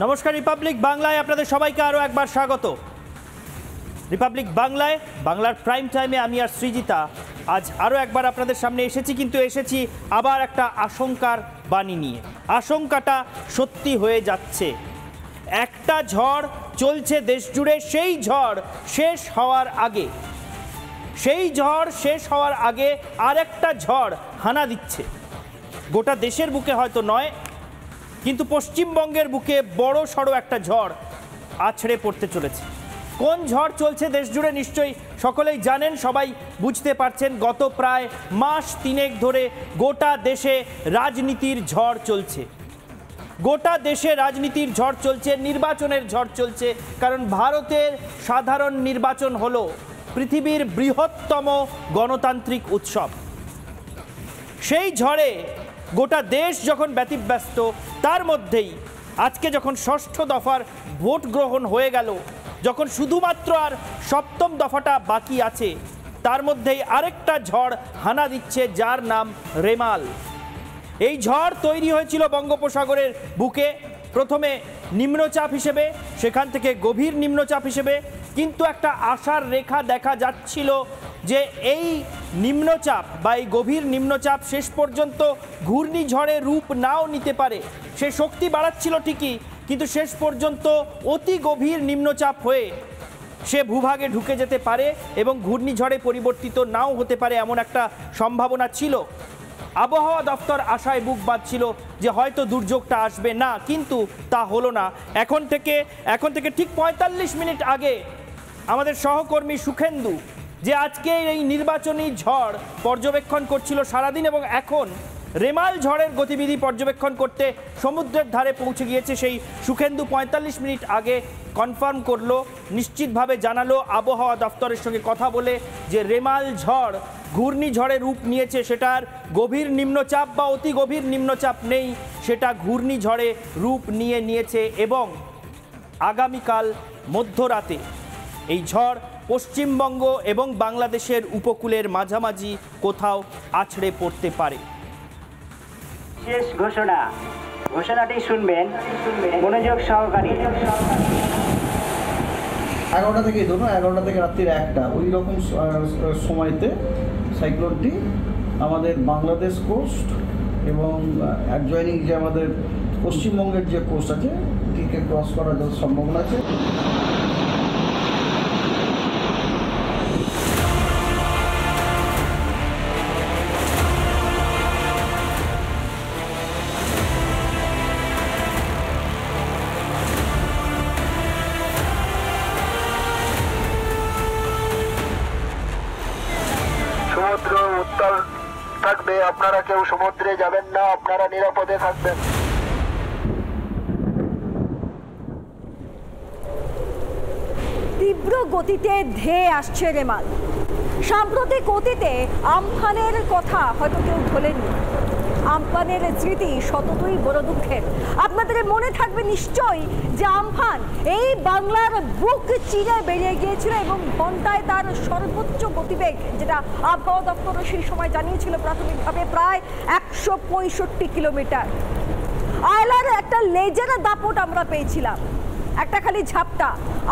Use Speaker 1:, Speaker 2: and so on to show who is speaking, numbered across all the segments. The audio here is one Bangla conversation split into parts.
Speaker 1: নমস্কার, রিপাবলিক বাংলায় আপনাদের সবাইকে আরও একবার স্বাগত। রিপাবলিক বাংলায়, বাংলার প্রাইম টাইমে আমি আর সৃজিতা আজ আরও একবার আপনাদের সামনে এসেছি, কিন্তু এসেছি আবার একটা আশঙ্কার বাণী নিয়ে। আশঙ্কাটা সত্যি হয়ে যাচ্ছে। একটা ঝড় চলছে দেশ জুড়ে, সেই ঝড় শেষ হওয়ার আগে আরেকটা ঝড় হানা দিচ্ছে। গোটা দেশের বুকে হয়তো নয়, কিন্তু পশ্চিমবঙ্গের বুকে বড় সড়ো একটা ঝড় আছড়ে পড়তে চলেছে। কোন ঝড় চলছে দেশ জুড়ে নিশ্চয়ই সকলেই জানেন, সবাই বুঝতে পারছেন। গত প্রায় মাস তিনেক ধরে গোটা দেশে রাজনীতির ঝড় চলছে। গোটা দেশে রাজনীতির ঝড় চলছে, নির্বাচনের ঝড় চলছে। কারণ ভারতের সাধারণ নির্বাচন হলো পৃথিবীর বৃহত্তম গণতান্ত্রিক উৎসব। সেই ঝড়ে গোটা দেশ যখন ব্যতিব্যস্ত, তার মধ্যেই আজকে যখন ষষ্ঠ দফার ভোট গ্রহণ হয়ে গেল, যখন শুধুমাত্র আর সপ্তম দফাটা বাকি আছে, তার মধ্যেই আরেকটা ঝড় হানা দিচ্ছে, যার নাম রেমাল। এই ঝড় তৈরি হয়েছিল বঙ্গোপসাগরের বুকে, প্রথমে নিম্নচাপ হিসেবে, সেখান থেকে গভীর নিম্নচাপ হিসেবে। কিন্তু একটা আশার রেখা দেখা যাচ্ছিল যে এই নিম্নচাপ বা এই গভীর নিম্নচাপ শেষ পর্যন্ত ঘূর্ণিঝড়ের রূপ নাও নিতে পারে। সে শক্তি বাড়াচ্ছিল ঠিকই, কিন্তু শেষ পর্যন্ত অতি গভীর নিম্নচাপ হয়ে সে ভূভাগে ঢুকে যেতে পারে এবং ঘূর্ণিঝড়ে পরিবর্তিত নাও হতে পারে, এমন একটা সম্ভাবনা ছিল। আবহাওয়া দপ্তর আশায় বুক বাঁধছিল যে হয়তো দুর্যোগটা আসবে না, কিন্তু তা হলো না। এখন থেকে ঠিক ৪৫ মিনিট আগে আমাদের সহকর্মী সুখেন্দু, যে আজকে এই নির্বাচনী ঝড় পর্যবেক্ষণ করছিল সারাদিন, এবং এখন রেমাল ঝড়ের গতিবিধি পর্যবেক্ষণ করতে সমুদ্রের ধারে পৌঁছে গিয়েছে, সেই সুখেন্দু ৪৫ মিনিট আগে কনফার্ম করলো, নিশ্চিতভাবে জানালো আবহাওয়া দপ্তরের সঙ্গে কথা বলে, যে রেমাল ঝড় ঘূর্ণিঝড়ের রূপ নিয়েছে। সেটার গভীর নিম্নচাপ বা অতি গভীর নিম্নচাপ নেই, সেটা ঘূর্ণিঝড়ে রূপ নিয়েছে। এবং আগামীকাল মধ্যরাতে এই ঝড় পশ্চিমবঙ্গ এবং বাংলাদেশের উপকূলের মাঝামাঝি কোথাও আছড়ে পড়তে পারে।
Speaker 2: শেষ ঘোষণাটি শুনবেন মনোযোগ সহকারে।
Speaker 3: 11টা থেকে ধরুন 11টা থেকে রাত্রির 1টা ওই রকম সময়তে সাইক্লোনটি আমাদের বাংলাদেশ কোস্ট এবং অ্যাডজয়নিং যে আমাদের পশ্চিমবঙ্গের যে কোস্ট আছে এটিকে ক্রস করার সম্ভাবনা আছে।
Speaker 4: সমুদ্র উত্তাল থাকবে, আপনারা কেউ সমুদ্রে যাবেন না, আপনারা নিরাপদে থাকবেন।
Speaker 5: তীব্র গতিতে ধেয়ে আসছে রেমাল। সাম্প্রতিক অতীতে আমফানের কথা হয়তো কেউ ভোলেননি। আমফানের স্মৃতি সততই বড় দুঃখের। আপনাদের মনে থাকবে নিশ্চয়ই যে আমফান এই বাংলার বুক চিরে বেরিয়ে গিয়েছিল এবং ঘন্টায় তার সর্বোচ্চ গতিবেগ, যেটা আবহাওয়া দপ্তর সেই সময় জানিয়েছিল প্রাথমিকভাবে, প্রায় ১৬৫ কিলোমিটার। আয়লার একটা লেজের দাপট আমরা পেয়েছিলাম, একটা খালি ঝাপটা।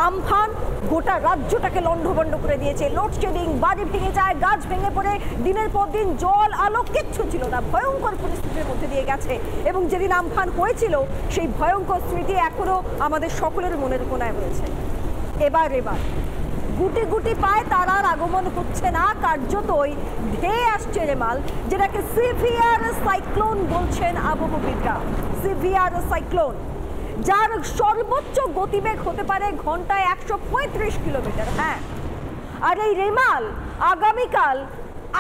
Speaker 5: আমফান গোটা রাজ্যটাকে লণ্ডভণ্ড করে দিয়েছে। লোডশেডিং, বাড়ি ভেঙে যায়, গাছ ভেঙে পড়ে, দিনের পর দিন জল আলো কিচ্ছু ছিল না, ভয়ঙ্কর পরিস্থিতির মধ্যে দিয়ে গেছে। এবং যেদিন আমফান হয়েছিল সেই ভয়ঙ্কর স্মৃতি এখনো আমাদের সকলের মনের কোনায় রয়েছে। এবার গুটি গুটি পায় তার আর আগমন হচ্ছে না, কার্যতই ধেয়ে আসছে রেমাল, যেটাকে সিভিয়ার সাইক্লোন বলছেন আবহাওয়াবিদরা। সিভিয়ার সাইক্লোন, যার সর্বোচ্চ গতিবেগ হতে পারে ঘন্টায় ১৩৫ কিলোমিটার। হ্যাঁ, আর এই রেমাল আগামীকাল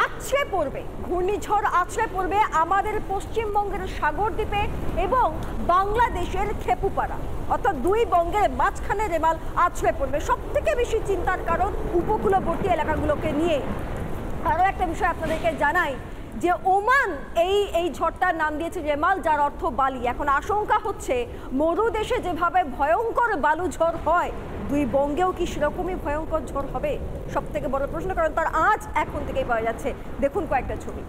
Speaker 5: আছড়ে পড়বে, ঘূর্ণিঝড় আছড়ে পড়বে আমাদের পশ্চিমবঙ্গের সাগরদ্বীপে এবং বাংলাদেশের খেপুপাড়া, অর্থাৎ দুই বঙ্গের মাঝখানে রেমাল আছড়ে পড়বে। সব থেকে বেশি চিন্তার কারণ উপকূলবর্তী এলাকাগুলোকে নিয়ে। আরও একটা বিষয় আপনাদেরকে জানাই, যে ওমান এই ঝড়টার নাম দিয়েছে রেমাল, যার অর্থ বালি। এখন আশঙ্কা হচ্ছে মরুদেশে যেভাবে ভয়ঙ্কর বালু ঝড় হয়, দুই বঙ্গেও কি সেরকমই ভয়ঙ্কর ঝড় হবে? সব থেকে বড় প্রশ্ন, কারণ তার আজ এখন থেকেই পাওয়া যাচ্ছে। দেখুন কয়েকটা ছবি।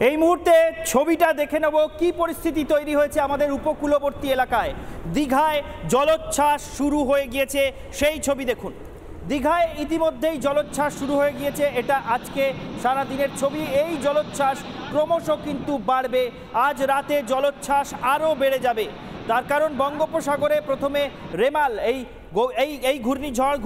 Speaker 1: এই মুহূর্তে ছবিটা দেখে নেব কি পরিস্থিতি তৈরি হয়েছে আমাদের উপকূলবর্তী এলাকায়। দীঘায় জলোচ্ছ্বাস শুরু হয়ে গিয়েছে, সেই ছবি দেখুন। দীঘায় ইতিমধ্যেই জলোচ্ছ্বাস শুরু হয়ে গিয়েছে, এটা আজকে সারা দিনের ছবি। এই জলোচ্ছ্বাস ক্রমশ কিন্তু বাড়বে, আজ রাতে জলোচ্ছ্বাস আরও বেড়ে যাবে। তার কারণ বঙ্গোপসাগরে প্রথমে রেমাল এই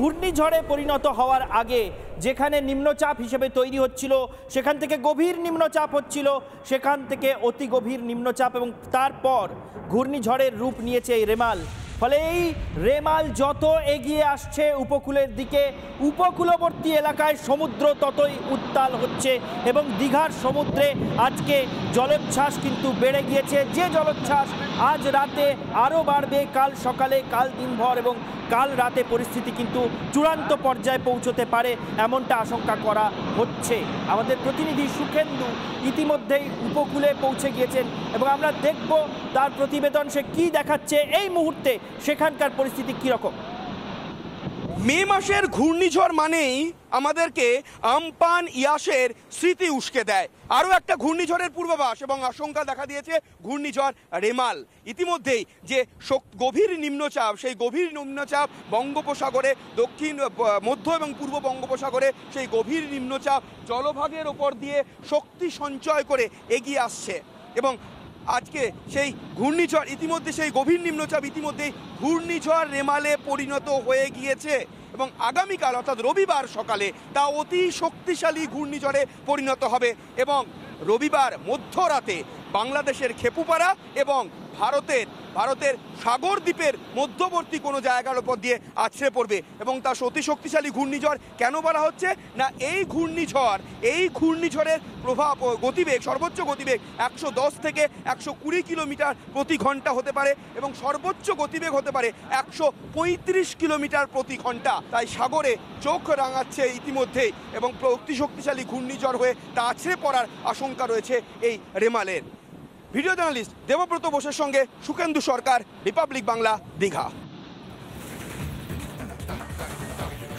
Speaker 1: ঘূর্ণিঝড়ে পরিণত হওয়ার আগে যেখানে নিম্নচাপ হিসেবে তৈরি হচ্ছিল, সেখান থেকে গভীর নিম্নচাপ হচ্ছিল, সেখান থেকে অতি গভীর নিম্নচাপ এবং তারপর ঘূর্ণিঝড়ের রূপ নিয়েছে এই রেমাল। ফলে এই রেমাল যত এগিয়ে আসছে উপকূলের দিকে, উপকূলবর্তী এলাকায় সমুদ্র ততই উত্তাল হচ্ছে এবং দীঘার সমুদ্রে আজকে জলোচ্ছ্বাস কিন্তু বেড়ে গিয়েছে। যে জলোচ্ছ্বাস আজ রাতে আরও বাড়বে, কাল সকালে, কাল দিনভর এবং কাল রাতে পরিস্থিতি কিন্তু চূড়ান্ত পর্যায়ে পৌঁছতে পারে, এমনটা আশঙ্কা করা হচ্ছে। আমাদের প্রতিনিধি সুখেন্দু ইতিমধ্যেই উপকূলে পৌঁছে গিয়েছেন এবং আমরা দেখব তার প্রতিবেদন, সে কি দেখাচ্ছে এই মুহূর্তে, সেখানকার পরিস্থিতি কীরকম।
Speaker 6: মে মাসের ঘূর্ণিঝড় মানেই আমাদেরকে আমপান ইয়াসের স্মৃতি উস্কে দেয়। আরও একটা ঘূর্ণিঝড়ের পূর্বাভাস এবং আশঙ্কা দেখা দিয়েছে ঘূর্ণিঝড় রেমাল। ইতিমধ্যেই যে গভীর নিম্নচাপ, সেই গভীর নিম্নচাপ বঙ্গোপসাগরে, দক্ষিণ মধ্য এবং পূর্ব বঙ্গোপসাগরে সেই গভীর নিম্নচাপ জলভাগের ওপর দিয়ে শক্তি সঞ্চয় করে এগিয়ে আসছে এবং আজকে সেই ঘূর্ণিঝড় ইতিমধ্যে, সেই গভীর নিম্নচাপ ইতিমধ্যেই ঘূর্ণিঝড় রেমালে পরিণত হয়ে গিয়েছে এবং আগামীকাল অর্থাৎ রবিবার সকালে তা অতি শক্তিশালী ঘূর্ণিঝড়ে পরিণত হবে এবং রবিবার মধ্যরাতে বাংলাদেশের খেপুপাড়া এবং ভারতের সাগর দ্বীপের মধ্যবর্তী কোনো জায়গার ওপর দিয়ে আছড়ে পড়বে এবং তার অতি শক্তিশালী ঘূর্ণিঝড় কেন বলা হচ্ছে না, এই ঘূর্ণিঝড়ের প্রভাব গতিবেগ, সর্বোচ্চ গতিবেগ 110 থেকে 120 কিলোমিটার প্রতি ঘন্টা হতে পারে এবং সর্বোচ্চ গতিবেগ হতে পারে 135 কিলোমিটার প্রতি ঘন্টা। তাই সাগরে চোখ রাঙাচ্ছে ইতিমধ্যেই এবং অতি শক্তিশালী ঘূর্ণিঝড় হয়ে তা আছড়ে পড়ার আশঙ্কা রয়েছে এই রেমালের। ভিডিও জার্নালিস্ট দেবব্রত বোসের সঙ্গে সুখেন্দু সরকার, রিপাবলিক বাংলা, দীঘা।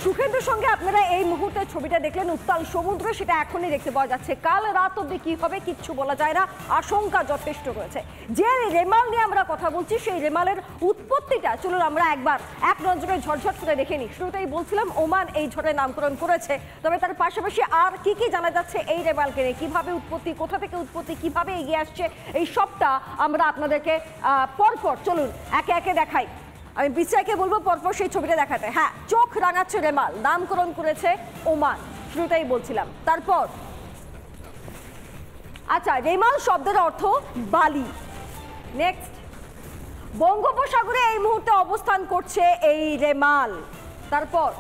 Speaker 5: সুখেন্দুর সঙ্গে আপনারা এই মুহূর্তে ছবিটা দেখলেন, উত্তাল সমুদ্র, সেটা এখনই দেখতে পাওয়া যাচ্ছে। কাল রাত অবধি কি হবে কিচ্ছু বলা যায় না, আশঙ্কা যথেষ্ট রয়েছে। যে রেমাল নিয়ে আমরা কথা বলছি, সেই রেমালের উৎপত্তিটা চলুন আমরা একবার এক নজরে ঝটঝট করে দেখে নিই। শুরুতেই বলছিলাম ওমান এই ঝড়ের নামকরণ করেছে, তবে তার পাশাপাশি আর কি কি জানা যাচ্ছে এই রেমালকে নিয়ে, কিভাবে উৎপত্তি, কোথা থেকে উৎপত্তি, কিভাবে এগিয়ে আসছে, এই সবটা আমরা আপনাদেরকে পরপর চলুন একে একে দেখাই। আমি বিছাইকে বলবো পরপর সেই ছবিটা দেখাতে। হ্যাঁ, চোখ রাঙাচ্ছে রেমাল, নামকরণ করেছে ওমান, শুরুতেই বলছিলাম। তারপর আচ্ছা, রেমাল শব্দের অর্থ বালি। নেক্সট, বঙ্গোপসাগরে এই মুহূর্তে অবস্থান করছে এই রেমাল। তারপর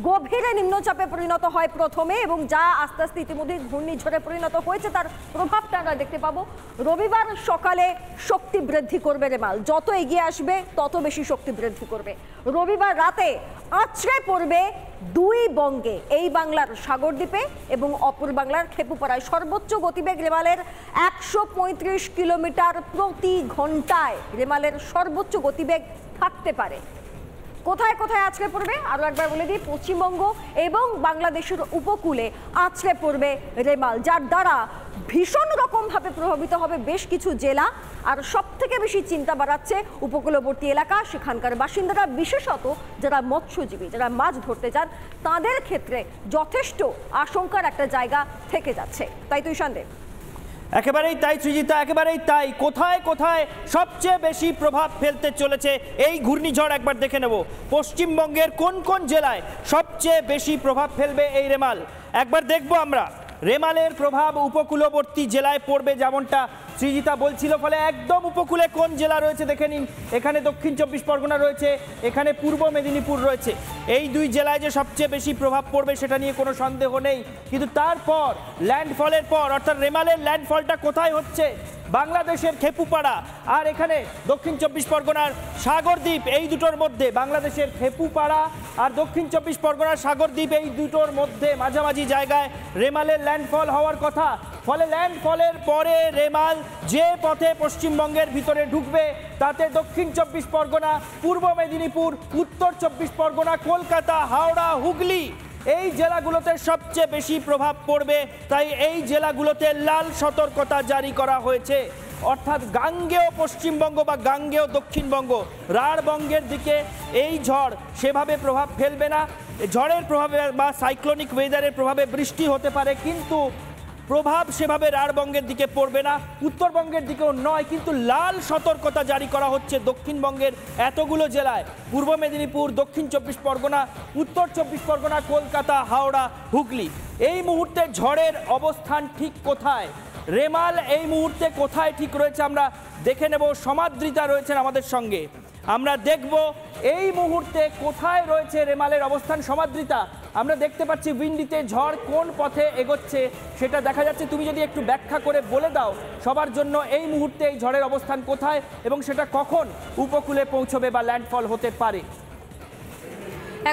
Speaker 5: গভীরে নিম্নচাপে পরিণত হয় প্রথমে এবং যা আস্তে আস্তে ইতিমধ্যে ঘূর্ণিঝড়ে পরিণত হয়েছে, তার প্রভাবটা আমরা দেখতে পাবো। রবিবার সকালে শক্তি বৃদ্ধি করবে রেমাল, যত এগিয়ে আসবে তত বেশি শক্তি বৃদ্ধি করবে। রবিবার রাতে আছড়ে পড়বে দুই বঙ্গে, এই বাংলার সাগরদ্বীপে এবং অপর বাংলার খেপুপাড়ায়। সর্বোচ্চ গতিবেগ রেমালের 135 কিলোমিটার প্রতি ঘন্টায় রেমালের সর্বোচ্চ গতিবেগ থাকতে পারে। কোথায় কোথায় আছড়ে পড়বে আরও একবার বলে দিই, পশ্চিমবঙ্গ এবং বাংলাদেশের উপকূলে আছড়ে পড়বে রেমাল, যার দ্বারা ভীষণ রকমভাবে প্রভাবিত হবে বেশ কিছু জেলা। আর সব থেকে বেশি চিন্তা বাড়াচ্ছে উপকূলবর্তী এলাকা, সেখানকার বাসিন্দারা, বিশেষত যারা মৎস্যজীবী, যারা মাছ ধরতে যান, তাদের ক্ষেত্রে যথেষ্ট আশঙ্কার একটা জায়গা থেকে যাচ্ছে। তাই তো ঈশানদেব?
Speaker 1: একেবারেই তাই সৃজিতা, একেবারেই তাই। কোথায় কোথায় সবচেয়ে বেশি প্রভাব ফেলতে চলেছে এই ঘূর্ণিঝড় একবার দেখে নেব। পশ্চিমবঙ্গের কোন কোন জেলায় সবচেয়ে বেশি প্রভাব ফেলবে এই রেমাল একবার দেখব আমরা। রেমালের প্রভাব উপকূলবর্তী জেলায় পড়বে, যেমনটা সৃজিতা বলছিল। ফলে একদম উপকূলে কোন জেলা রয়েছে দেখে নিন। এখানে দক্ষিণ 24 পরগনা রয়েছে, এখানে পূর্ব মেদিনীপুর রয়েছে। এই দুই জেলায় যে সবচেয়ে বেশি প্রভাব পড়বে সেটা নিয়ে কোনো সন্দেহ নেই। কিন্তু তারপর ল্যান্ডফলের পর, অর্থাৎ রেমালের ল্যান্ডফলটা কোথায় হচ্ছে? বাংলাদেশের খেপুপাড়া আর এখানে দক্ষিণ 24 পরগনার সাগরদ্বীপ, এই দুটোর মধ্যে, বাংলাদেশের খেপুপাড়া আর দক্ষিণ 24 পরগনার সাগরদ্বীপ, এই দুটোর মধ্যে মাঝামাঝি জায়গায় রেমালের ল্যান্ডফল হওয়ার কথা। ফলে ল্যান্ডফলের পরে রেমাল যে পথে পশ্চিমবঙ্গের ভিতরে ঢুকবে, তাতে দক্ষিণ 24 পরগনা, পূর্ব মেদিনীপুর, উত্তর 24 পরগনা, কলকাতা, হাওড়া, হুগলি, এই জেলাগুলোতে সবচেয়ে বেশি প্রভাব পড়বে, তাই এই জেলাগুলোতে লাল সতর্কতা জারি করা হয়েছে। অর্থাৎ গাঙ্গেয় পশ্চিমবঙ্গ বা গাঙ্গেয় দক্ষিণবঙ্গ, রাঢ়বঙ্গের দিকে এই ঝড় সেভাবে প্রভাব ফেলবে না। ঝড়ের প্রভাবে বা সাইক্লোনিক ওয়েদারের প্রভাবে বৃষ্টি হতে পারে, কিন্তু প্রভাব সেভাবে রাঢ়বঙ্গের দিকে পড়বে না, উত্তরবঙ্গের দিকেও নয়। কিন্তু লাল সতর্কতা জারি করা হচ্ছে দক্ষিণবঙ্গের এতগুলো জেলায়: পূর্ব মেদিনীপুর, দক্ষিণ 24 পরগনা, উত্তর 24 পরগনা, কলকাতা, হাওড়া, হুগলি। এই মুহূর্তে ঝড়ের অবস্থান ঠিক কোথায়, রেমাল এই মুহূর্তে কোথায় ঠিক রয়েছে আমরা দেখে নেব। সমাদৃতা রয়েছেন আমাদের সঙ্গে, আমরা দেখব এই মুহূর্তে কোথায় রয়েছে রেমালের অবস্থান। সমাদৃতা, আমরা দেখতে পাচ্ছি উইন্ডিতে ঝড় কোন পথে এগোচ্ছে সেটা দেখা যাচ্ছে। তুমি যদি একটু ব্যাখ্যা করে বলে দাও সবার জন্য এই মুহূর্তে এই ঝড়ের অবস্থান কোথায় এবং সেটা কখন উপকূলে পৌঁছবে বা ল্যান্ডফল হতে পারে।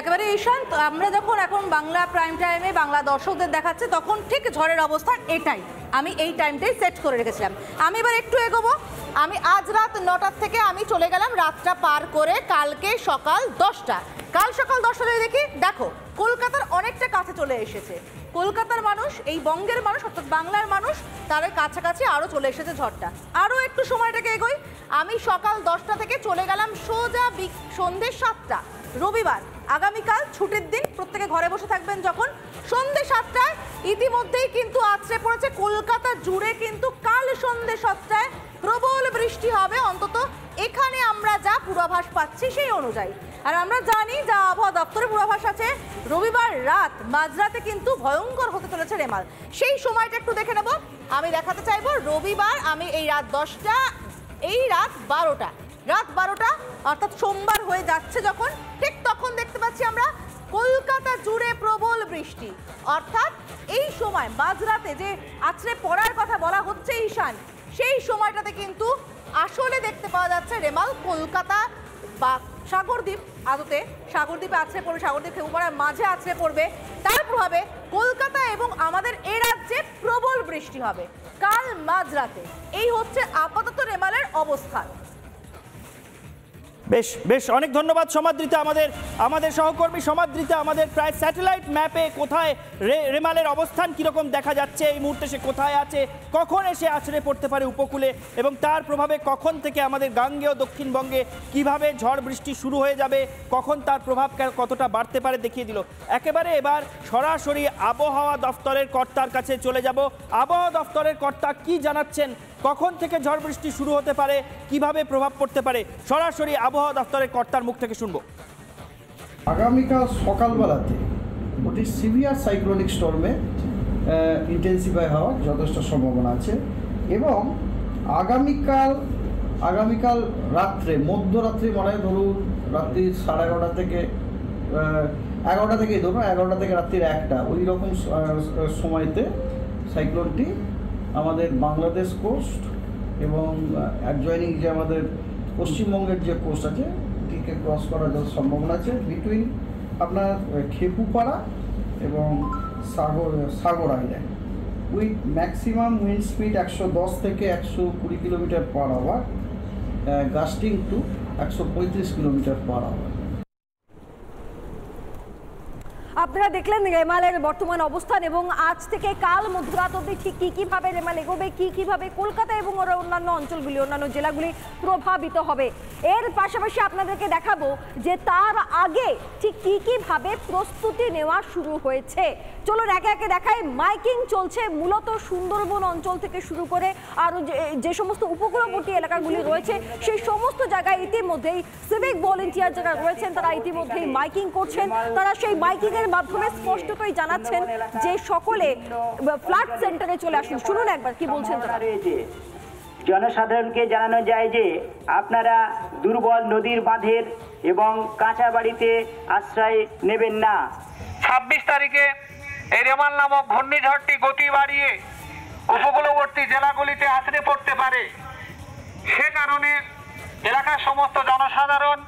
Speaker 7: একেবারে ঈশান, আমরা যখন এখন বাংলা প্রাইম টাইমে বাংলা দর্শকদের দেখাচ্ছে তখন ঠিক ঝড়ের অবস্থান এটাই, আমি এই টাইমটাই সেট করে রেখেছিলাম। আমি এবার একটু এগোবো। আমি আজ রাত 9টার থেকে আমি চলে গেলাম রাতটা পার করে কালকে সকাল 10টা। কাল সকাল 10টায় দেখো কলকাতার অনেকটা কাছে চলে এসেছে। কলকাতার মানুষ, এই বঙ্গের মানুষ অর্থাৎ বাংলার মানুষ, তার কাছাকাছি আরও চলে এসেছে ঝড়টা। আরও একটু সময়টাকে এগোই, আমি সকাল 10টা থেকে চলে গেলাম সোজা সন্ধ্যে 7টা, রবিবার, আগামীকাল ছুটির দিন, প্রত্যেকে ঘরে বসে থাকবেন যখন। সন্ধ্যে 7টায় ইতিমধ্যেই কিন্তু আছড়ে পড়েছে কলকাতা জুড়ে, কিন্তু কাল সন্ধ্যে 7টায় প্রবল বৃষ্টি হবে, অন্তত এখানে আমরা যা পূর্বাভাস পাচ্ছি সেই অনুযায়ী। আর আমরা জানি যা আবহাওয়া দপ্তরের পূর্বাভাস আছে, রবিবার রাত মাঝরাতে কিন্তু ভয়ঙ্কর হতে চলেছে রেমাল। সেই সময়টা একটু দেখে নেব। আমি দেখাতে চাইবো রবিবার, আমি এই রাত 10টা, এই রাত 12টা, রাত 12টা অর্থাৎ সোমবার হয়ে যাচ্ছে যখন, ঠিক তখন দেখতে পাচ্ছি আমরা কলকাতা জুড়ে প্রবল বৃষ্টি। অর্থাৎ এই সময় মাঝরাতে যে আছড়ে পড়ার কথা বলা হচ্ছে ঈশান, সেই সময়টাতে কিন্তু আসলে দেখতে পাওয়া যাচ্ছে রেমাল কলকাতা বা সাগরদ্বীপ, আদতে সাগরদ্বীপে আছড়ে পড়বে, সাগরদ্বীপ খেপুপাড়ার মাঝে আছড়ে পড়বে। তার প্রভাবে কলকাতা এবং আমাদের এ রাজ্যে প্রবল বৃষ্টি হবে কাল মাঝরাতে। এই হচ্ছে আপাতত রেমালের অবস্থান।
Speaker 1: বেশ বেশ, অনেক ধন্যবাদ সমাদৃতা, আমাদের সহকর্মী সমাদৃতা আমাদের প্রায় স্যাটেলাইট ম্যাপে কোথায় রেমালের অবস্থান কীরকম দেখা যাচ্ছে, এই মুহূর্তে সে কোথায় আছে, কখন এসে আছড়ে পড়তে পারে উপকূলে এবং তার প্রভাবে কখন থেকে আমাদের গাঙ্গেয় দক্ষিণবঙ্গে কিভাবে ঝড় বৃষ্টি শুরু হয়ে যাবে, কখন তার প্রভাব কতটা বাড়তে পারে দেখিয়ে দিল। একেবারে এবার সরাসরি আবহাওয়া দফতরের কর্তার কাছে চলে যাব। আবহাওয়া দফতরের কর্তা কি জানাচ্ছেন, কখন থেকে ঝড় বৃষ্টি শুরু হতে পারে, কিভাবে প্রভাব পড়তে পারে, সরাসরি আবহাওয়া দফতরের কর্তার মুখ থেকে শুনবো।
Speaker 3: আগামীকাল সকালবেলাতে ওটি সিভিয়ার সাইক্লোনিক স্টর্মে ইন্টেন্সিফাই হওয়ার যথেষ্ট সম্ভাবনা আছে এবং আগামীকাল রাত্রে, মধ্যরাত্রি মানে ধরুন রাত্রি 11:30 থেকে 11টা থেকেই ধরুন 11টা থেকে রাত্রির 1টা, ওই রকম সময়তে সাইক্লোনটি আমাদের বাংলাদেশ কোস্ট এবং অ্যাডজয়নিং যে আমাদের পশ্চিমবঙ্গের যে কোস্ট আছে এটিকে ক্রস করার যত সম্ভাবনা আছে বিটুইন আপনার খেপুপাড়া এবং Sagar island, with maximum wind speed 110 থেকে 120 kilometre per hour, gusting to 135 kilometre per hour.
Speaker 5: আপনারা দেখলেন রেমালের বর্তমান অবস্থান এবং আজ থেকে কাল মধ্যরাত অবধি ঠিক কীভাবে রেমাল এগোবে, কীভাবে কলকাতা এবং অন্যান্য অঞ্চলগুলি, অন্যান্য জেলাগুলি প্রভাবিত হবে। এর পাশাপাশি আপনাদেরকে দেখাবো যে তার আগে ঠিক কীভাবে প্রস্তুতি নেওয়া শুরু হয়েছে। চলুন একে একে দেখাই। মাইকিং চলছে মূলত সুন্দরবন অঞ্চল থেকে শুরু করে আরও যে সমস্ত উপকূলবর্তী এলাকাগুলি রয়েছে সেই সমস্ত জায়গায় ইতিমধ্যেই সিভিক ভলেন্টিয়ার যারা রয়েছেন তারা ইতিমধ্যেই মাইকিং করছেন। তারা সেই মাইকিং এর মাধ্যমে স্পষ্টতই জানাচ্ছেন যে সকলে ফ্লাড সেন্টারে চলে আসুন। শুনুন একবার কি বলছেন তারা।
Speaker 2: জনসাধারণকে জানানো যায় যে আপনারা দুর্বল নদীর বাঁধের এবং কাঁচা বাড়িতে আশ্রয় নেবেন না।
Speaker 8: 26 তারিখে এই রেমাল নামক ঘূর্ণিঝড়টি গতি বাড়িয়ে উপকূলবর্তী জেলাগুলিতে আছড়ে পড়তে পারে। সে কারণে এলাকার সমস্ত জনসাধারণ,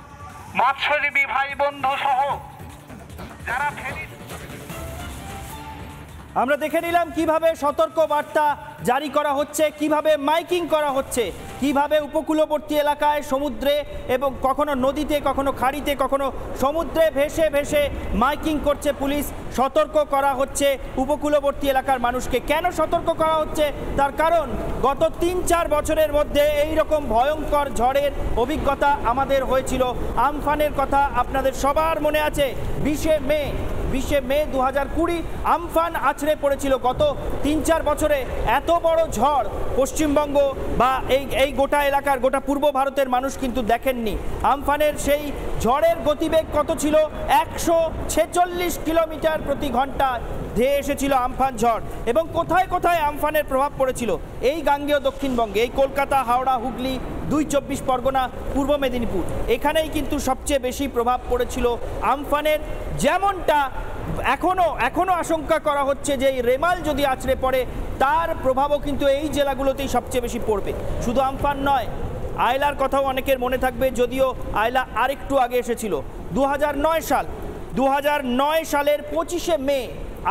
Speaker 8: মৎস্যজীবী ভাই বন্ধু সহ যারা ফেরি,
Speaker 1: আমরা দেখে নিলাম কিভাবে সতর্ক বার্তা জারি করা হচ্ছে, কিভাবে মাইকিং করা হচ্ছে, কিভাবে উপকূলবর্তী এলাকায় সমুদ্রে এবং কখনো নদীতে কখনো খাড়িতে কখনো সমুদ্রে ভেসে ভেসে মাইকিং করছে পুলিশ, সতর্ক করা হচ্ছে উপকূলবর্তী এলাকার মানুষকে। কেন সতর্ক করা হচ্ছে? তার কারণ গত ৩-৪ বছরের মধ্যে এই রকম ভয়ঙ্কর ঝড়ের অভিজ্ঞতা আমাদের হয়েছিল। আমফানের কথা আপনাদের সবার মনে আছে। 20শে মে 2020 আমফান আছড়ে পড়েছিল। গত ৩-৪ বছরে এত বড় ঝড় পশ্চিমবঙ্গ বা এই গোটা এলাকার, গোটা পূর্ব ভারতের মানুষ কিন্তু দেখেননি। আমফানের সেই ঝড়ের গতিবেগ কত ছিল? 146 কিলোমিটার প্রতি ঘন্টা ধেয়ে এসেছিল আমফান ঝড়। এবং কোথায় কোথায় আমফানের প্রভাব পড়েছিল? এই গাঙ্গেয় দক্ষিণবঙ্গে, এই কলকাতা, হাওড়া, হুগলি, 2 চব্বিশ পরগনা, পূর্ব মেদিনীপুর, এখানেই কিন্তু সবচেয়ে বেশি প্রভাব পড়েছিল আমফানের। যেমনটা এখনো আশঙ্কা করা হচ্ছে যে এই রেমাল যদি আছড়ে পড়ে তার প্রভাবও কিন্তু এই জেলাগুলোতেই সবচেয়ে বেশি পড়বে। শুধু আমফান নয়, আয়লার কথাও অনেকের মনে থাকবে, যদিও আয়লা আরেকটু আগে এসেছিল। 2009 সালের 25শে মে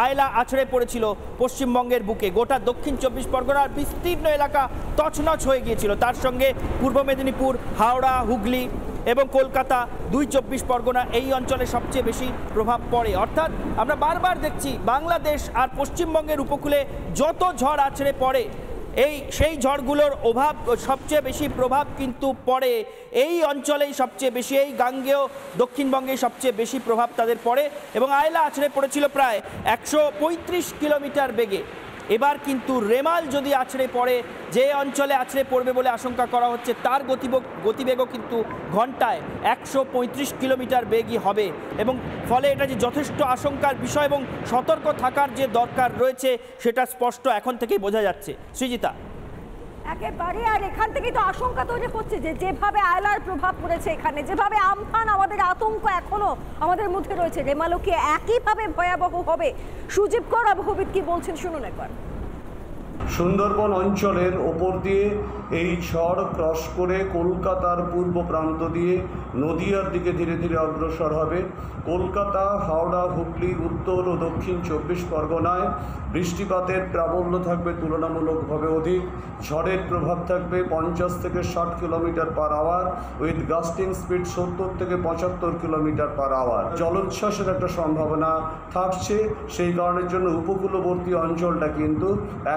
Speaker 1: আয়লা আছড়ে পড়েছিল পশ্চিমবঙ্গের বুকে। গোটা দক্ষিণ 24 পরগনার বিস্তীর্ণ এলাকা তছনছ হয়ে গিয়েছিল। তার সঙ্গে পূর্ব মেদিনীপুর, হাওড়া, হুগলি এবং কলকাতা, 2 চব্বিশ পরগনা, এই অঞ্চলে সবচেয়ে বেশি প্রভাব পড়ে। অর্থাৎ আমরা বারবার দেখছি বাংলাদেশ আর পশ্চিমবঙ্গের উপকূলে যত ঝড় আছড়ে পড়ে সেই ঝড়গুলোর সবচেয়ে বেশি প্রভাব কিন্তু পড়ে এই অঞ্চলেই সবচেয়ে বেশি, এই গাঙ্গেয় দক্ষিণবঙ্গে সবচেয়ে বেশি প্রভাব তাদের পড়ে। এবং আয়লা আছড়ে পড়েছিল প্রায় 135 কিলোমিটার বেগে। এবার কিন্তু রেমাল যদি আছড়ে পড়ে, যে অঞ্চলে আছড়ে পড়বে বলে আশঙ্কা করা হচ্ছে, তার গতিবেগও কিন্তু ঘন্টায় 135 কিলোমিটার বেগই হবে। এবং ফলে এটা যে যথেষ্ট আশঙ্কার বিষয় এবং সতর্ক থাকার যে দরকার রয়েছে সেটা স্পষ্ট এখন থেকেই বোঝা যাচ্ছে। সৃজিতা,
Speaker 5: একেবারে। আর এখান থেকেই তো আশঙ্কা তৈরি হচ্ছে যে যেভাবে আয়লার প্রভাব পড়েছে এখানে, যেভাবে আমফান আমাদের আতঙ্ক এখনো আমাদের মধ্যে রয়েছে, রেমালও কি একইভাবে ভয়াবহ হবে? সুজীব কর, আবহবিদ কি বলছেন শুনুন একবার।
Speaker 9: সুন্দরবন অঞ্চলের ওপর দিয়ে এই ঝড় ক্রস করে কলকাতার পূর্ব প্রান্ত দিয়ে নদিয়ার দিকে ধীরে ধীরে অগ্রসর হবে। কলকাতা, হাওড়া, হুগলি, উত্তর ও দক্ষিণ 24 পরগনায় বৃষ্টিপাতের প্রাবল্য থাকবে তুলনামূলকভাবে অধিক। ঝড়ের প্রভাব থাকবে 50 থেকে 60 kilometre per hour, with gusting speed 70 থেকে 75 কিলোমিটার পার আওয়ার। জলোচ্ছ্বাসের একটা সম্ভাবনা থাকছে। সেই কারণের জন্য উপকূলবর্তী অঞ্চলটা কিন্তু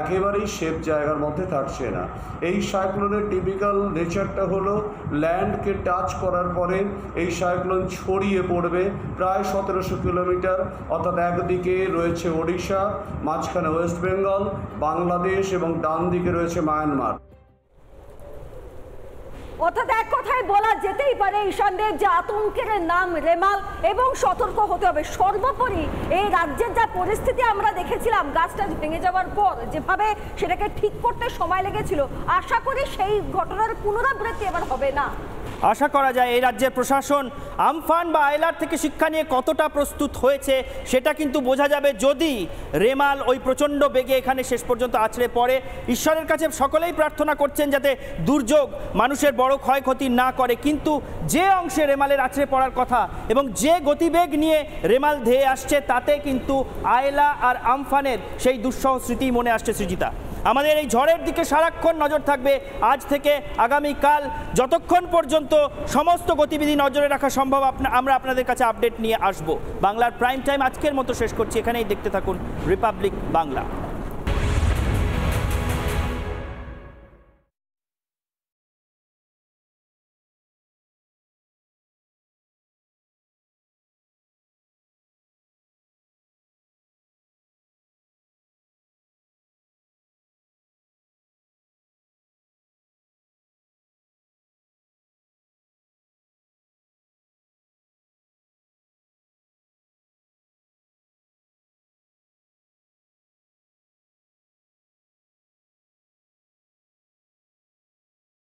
Speaker 9: একেবারেই সেফ জায়গার মধ্যে থাকছে না। এই সাইক্লোনের টিপিক্যাল নেচারটা হলো ল্যান্ডকে টাচ করার পরে এই সাইক্লোন ছড়িয়ে পড়বে প্রায় 1700 কিলোমিটার। অর্থাৎ একদিকে রয়েছে ওড়িশা, মাঝখানে ওয়েস্ট বেঙ্গল, বাংলাদেশ এবং ডান দিকে রয়েছে মায়ানমার।
Speaker 5: অর্থাৎ এক কথায় বলা যেতেই পারে ঈশানদের যে আতঙ্কের নাম রেমাল, এবং সতর্ক হতে হবে। সর্বোপরি এই রাজ্যের যা পরিস্থিতি আমরা দেখেছিলাম গাছটা ভেঙে যাওয়ার পর, যেভাবে সেটাকে ঠিক করতে সময় লেগেছিল, আশা করি সেই ঘটনার পুনরাবৃত্তি এবার হবে না।
Speaker 1: আশা করা যায় এই রাজ্যের প্রশাসন আমফান বা আয়লার থেকে শিক্ষা নিয়ে কতটা প্রস্তুত হয়েছে সেটা কিন্তু বোঝা যাবে যদি রেমাল ওই প্রচণ্ড বেগে এখানে শেষ পর্যন্ত আছড়ে পড়ে। ঈশ্বরের কাছে সকলেই প্রার্থনা করছেন যাতে দুর্যোগ মানুষের বড় ক্ষয়ক্ষতি না করে, কিন্তু যে অংশে রেমালের আছড়ে পড়ার কথা এবং যে গতিবেগ নিয়ে রেমাল ধেয়ে আসছে তাতে কিন্তু আয়লা আর আমফানের সেই দুঃসহ স্মৃতি মনে আসছে। সৃজিতা, আমাদের এই ঝড়ের দিকে সারাক্ষণ নজর থাকবে আজ থেকে আগামীকাল, যতক্ষণ পর্যন্ত সমস্ত গতিবিধি নজরে রাখা সম্ভব আমরা আপনাদের কাছে আপডেট নিয়ে আসব। বাংলার প্রাইম টাইম আজকের মতো শেষ করছি, এখানেই দেখতে থাকুন রিপাবলিক বাংলা।